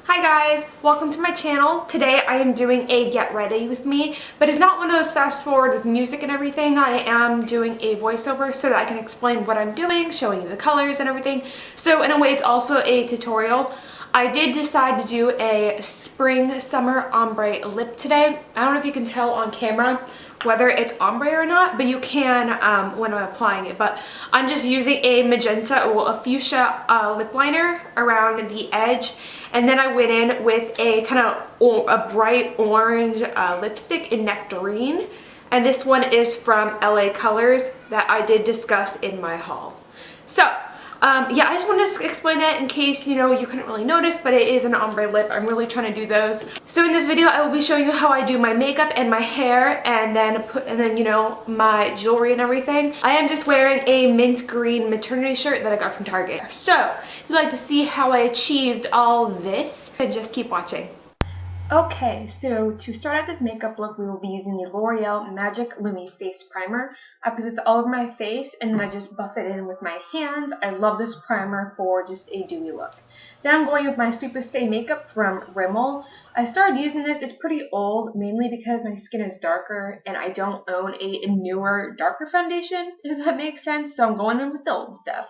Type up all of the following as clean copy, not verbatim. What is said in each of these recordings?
Hi guys, welcome to my channel. Today I am doing a get ready with me, but it's not one of those fast forward with music and everything. I am doing a voiceover so that I can explain what I'm doing, showing you the colors and everything. So in a way it's also a tutorial. I did decide to do a spring summer ombre lip today. I don't know if you can tell on camera whether it's ombre or not, but you can when I'm applying it. But I'm just using a magenta, well, a fuchsia lip liner around the edge, and then I went in with a kind of a bright orange lipstick in Nectarine, and this one is from LA Colors that I did discuss in my haul. So yeah, I just wanted to explain that in case, you know, you couldn't really notice, but it is an ombre lip. I'm really trying to do those. So in this video, I will be showing you how I do my makeup and my hair, and then you know, my jewelry and everything. I am just wearing a mint green maternity shirt that I got from Target. So if you'd like to see how I achieved all this, then just keep watching. Okay, so to start out this makeup look, we will be using the L'Oreal Magic Lumi Face Primer. I put this all over my face, and then I just buff it in with my hands. I love this primer for just a dewy look. Then I'm going with my Super Stay Makeup from Rimmel. I started using this, it's pretty old, mainly because my skin is darker, and I don't own a newer, darker foundation, if that makes sense, so I'm going in with the old stuff.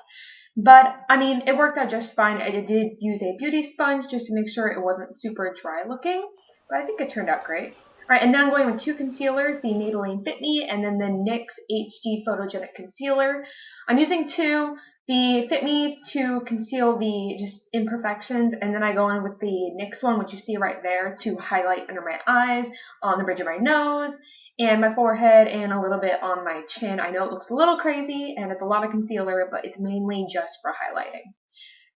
But, I mean, it worked out just fine. I did use a beauty sponge just to make sure it wasn't super dry looking, but I think it turned out great. Alright, and now I'm going with two concealers, the Maybelline Fit Me and then the NYX HD Photogenic Concealer. I'm using two, the Fit Me to conceal the just imperfections, and then I go in with the NYX one, which you see right there, to highlight under my eyes, on the bridge of my nose, and my forehead, and a little bit on my chin. I know it looks a little crazy, and it's a lot of concealer, but it's mainly just for highlighting.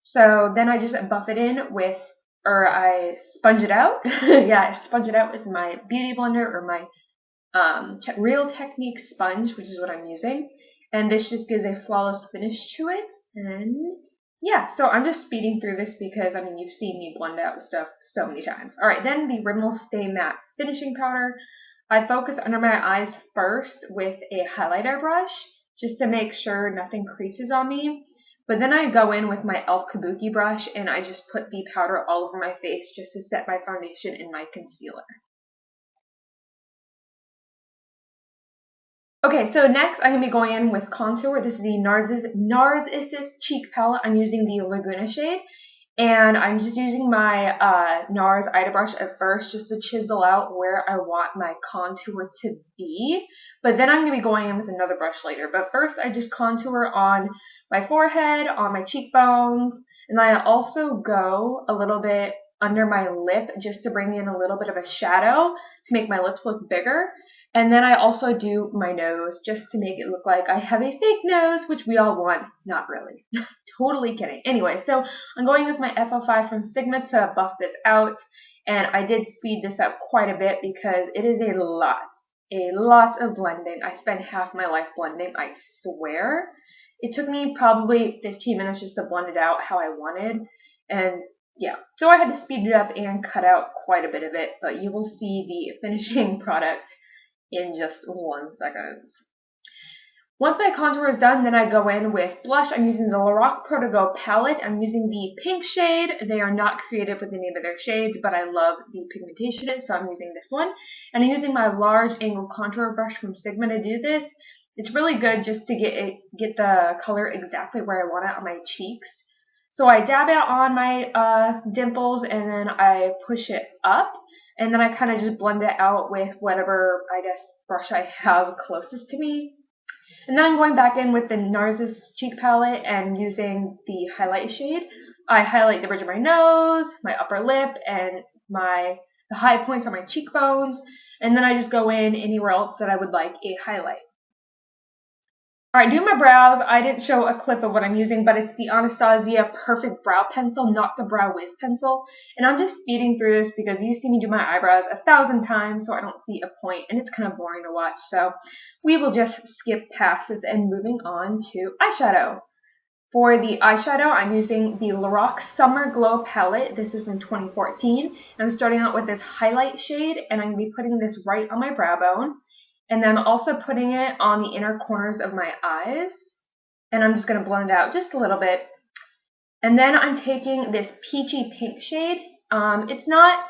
So then I just buff it in with, or I sponge it out. Yeah, I sponge it out with my beauty blender or my Real Technique sponge, which is what I'm using. And this just gives a flawless finish to it. And yeah, so I'm just speeding through this because, I mean, you've seen me blend out stuff so many times. Alright, then the Rimmel Stay Matte Finishing Powder. I focus under my eyes first with a highlighter brush just to make sure nothing creases on me. But then I go in with my e.l.f. Kabuki brush and I just put the powder all over my face just to set my foundation and my concealer. Okay, so next I'm going to be going in with contour. This is the Narcissus Cheek Palette. I'm using the Laguna shade. And I'm just using my NARS Ida brush at first just to chisel out where I want my contour to be. But then I'm going to be going in with another brush later. But first I just contour on my forehead, on my cheekbones, and then I also go a little bit under my lip just to bring in a little bit of a shadow to make my lips look bigger. And then I also do my nose just to make it look like I have a fake nose, which we all want. Not really. Totally kidding. Anyway, so I'm going with my F05 from Sigma to buff this out. And I did speed this up quite a bit because it is a lot of blending. I spent half my life blending, I swear. It took me probably 15 minutes just to blend it out how I wanted. And yeah, so I had to speed it up and cut out quite a bit of it, but you will see the finishing product in just 1 second. Once my contour is done, then I go in with blush. I'm using the Lorac Protego palette. I'm using the pink shade. They are not creative with the name of their shades, but I love the pigmentation, so I'm using this one. And I'm using my large angle contour brush from Sigma to do this. It's really good just to get the color exactly where I want it on my cheeks. So I dab it on my dimples, and then I push it up, and then I kind of just blend it out with whatever, I guess, brush I have closest to me. And then I'm going back in with the Narcissus Cheek Palette and using the highlight shade. I highlight the bridge of my nose, my upper lip, and the high points on my cheekbones, and then I just go in anywhere else that I would like a highlight. Alright, doing my brows, I didn't show a clip of what I'm using, but it's the Anastasia Perfect Brow Pencil, not the Brow Wiz pencil. And I'm just speeding through this because you see me do my eyebrows 1,000 times, so I don't see a point, and it's kind of boring to watch. So we will just skip past this and moving on to eyeshadow. For the eyeshadow, I'm using the Lorac Summer Glow palette. This is from 2014. I'm starting out with this highlight shade, and I'm going to be putting this right on my brow bone. And then I'm also putting it on the inner corners of my eyes. And I'm just going to blend it out just a little bit. And then I'm taking this peachy pink shade, It's not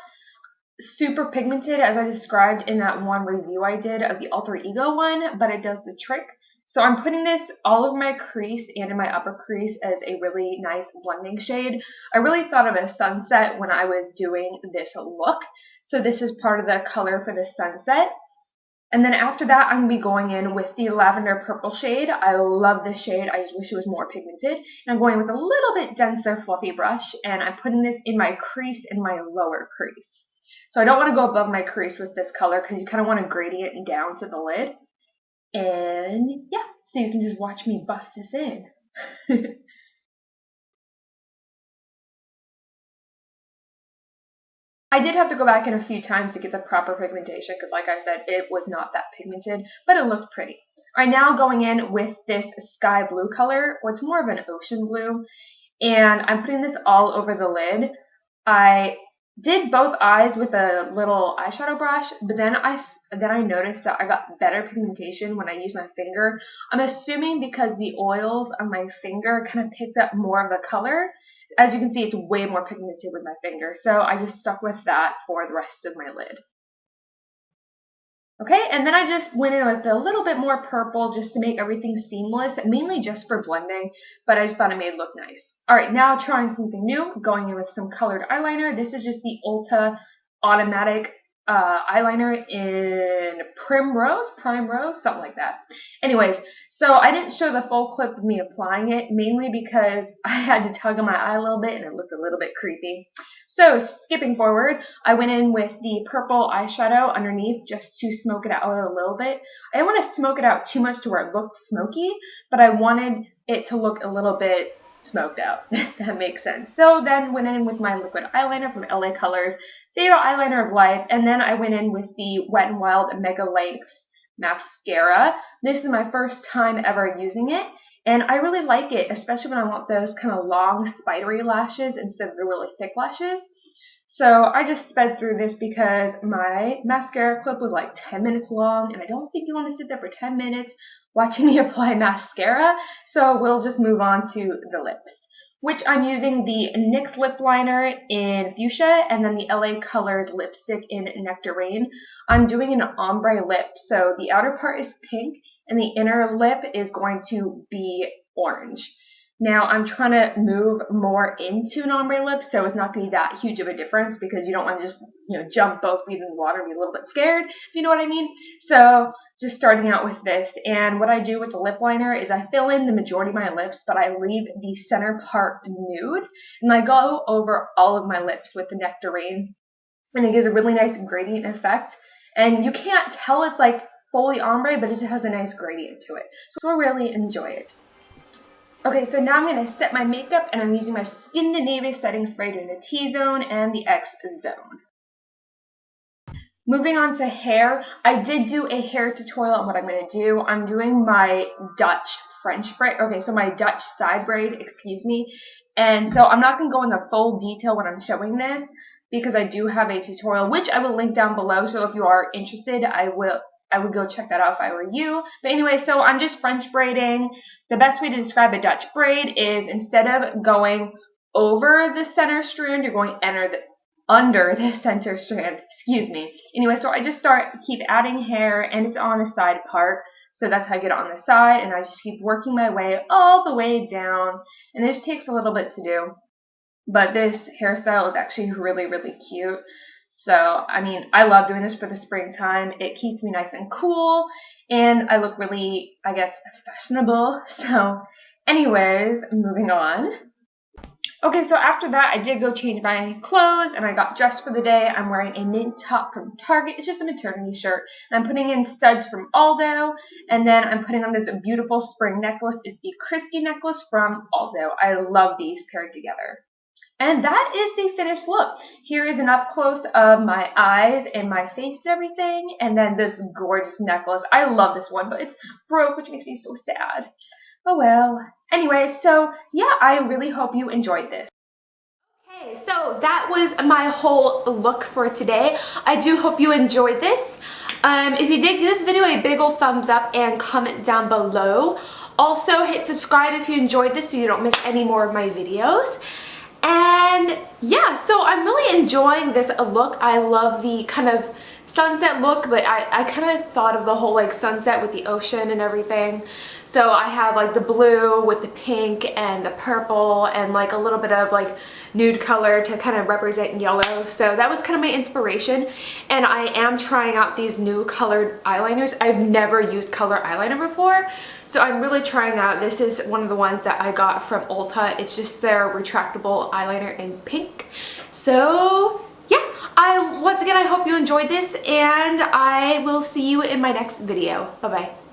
super pigmented as I described in that one review I did of the Alter Ego one, but it does the trick. So I'm putting this all over my crease and in my upper crease as a really nice blending shade. I really thought of a sunset when I was doing this look. So this is part of the color for the sunset. And then after that, I'm going to be going in with the lavender purple shade. I love this shade. I just wish it was more pigmented. And I'm going with a little bit denser fluffy brush, and I'm putting this in my crease in my lower crease. So I don't want to go above my crease with this color because you kind of want to gradient down to the lid. And yeah, so you can just watch me buff this in. I did have to go back in a few times to get the proper pigmentation because, like I said, it was not that pigmented, but it looked pretty. All right, now going in with this sky blue color, or it's more of an ocean blue, and I'm putting this all over the lid. I did both eyes with a little eyeshadow brush, but then I noticed that I got better pigmentation when I used my finger. I'm assuming because the oils on my finger kind of picked up more of the color. As you can see, it's way more pigmented with my finger, so I just stuck with that for the rest of my lid. Okay, and then I just went in with a little bit more purple just to make everything seamless, mainly just for blending, but I just thought it made it look nice. Alright, now trying something new, going in with some colored eyeliner. This is just the Ulta Automatic eyeliner in Prime Rose, something like that. Anyways, so I didn't show the full clip of me applying it, mainly because I had to tug on my eye a little bit and it looked a little bit creepy. So skipping forward, I went in with the purple eyeshadow underneath just to smoke it out a little bit. I didn't want to smoke it out too much to where it looked smoky, but I wanted it to look a little bit smoked out, if that makes sense. So then went in with my liquid eyeliner from LA Colors, favorite eyeliner of life, and then I went in with the Wet n Wild Mega Length mascara. This is my first time ever using it, and I really like it, especially when I want those kind of long spidery lashes instead of the really thick lashes. So I just sped through this because my mascara clip was like 10 minutes long, and I don't think you want to sit there for 10 minutes watching me apply mascara, so we'll just move on to the lips, which I'm using the NYX lip liner in Fuchsia and then the LA Colors lipstick in Nectarine. I'm doing an ombre lip, so the outer part is pink and the inner lip is going to be orange. Now I'm trying to move more into an ombre lip, so it's not going to be that huge of a difference because you don't want to just, jump both feet in the water and be a little bit scared, if you know what I mean. So just starting out with this, and what I do with the lip liner is I fill in the majority of my lips, but I leave the center part nude, and I go over all of my lips with the Nectarine, and it gives a really nice gradient effect, and you can't tell it's like fully ombre, but it just has a nice gradient to it, so I really enjoy it. Okay, so now I'm going to set my makeup, and I'm using my Skin to Navy setting spray in the T-zone and the X-zone. Moving on to hair, I did do a hair tutorial on what I'm going to do. I'm doing my Dutch French braid, okay, so my Dutch side braid, excuse me. And so I'm not going to go into full detail when I'm showing this because I do have a tutorial, which I will link down below. So if you are interested, I would go check that out if I were you. But anyway, so I'm just French braiding. The best way to describe a Dutch braid is instead of going over the center strand, you're going under the center strand, excuse me. Anyway, so I just keep adding hair, and it's on the side part. So that's how I get it on the side, and I just keep working my way all the way down. And this takes a little bit to do, but this hairstyle is actually really, really cute. So, I mean, I love doing this for the springtime. It keeps me nice and cool, and I look really, I guess, fashionable. So, anyways, moving on. Okay, so after that, I did go change my clothes, and I got dressed for the day. I'm wearing a mint top from Target. It's just a maternity shirt. And I'm putting in studs from Aldo, and then I'm putting on this beautiful spring necklace. It's the Christie necklace from Aldo. I love these paired together. And that is the finished look. Here is an up close of my eyes and my face and everything, and then this gorgeous necklace. I love this one, but it's broke, which makes me so sad. Oh well. Anyway, so yeah, I really hope you enjoyed this. Okay, so that was my whole look for today. I do hope you enjoyed this. If you did, give this video a big old thumbs up and comment down below. Also, hit subscribe if you enjoyed this so you don't miss any more of my videos. And yeah, so I'm really enjoying this look. I love the kind of sunset look, but I kind of thought of the whole like sunset with the ocean and everything. So I have like the blue with the pink and the purple and like a little bit of like nude color to kind of represent yellow. So that was kind of my inspiration, and I am trying out these new colored eyeliners. I've never used color eyeliner before, so I'm really trying out. This is one of the ones that I got from Ulta. It's just their retractable eyeliner in pink. So yeah, once again I hope you enjoyed this, and I will see you in my next video. Bye bye.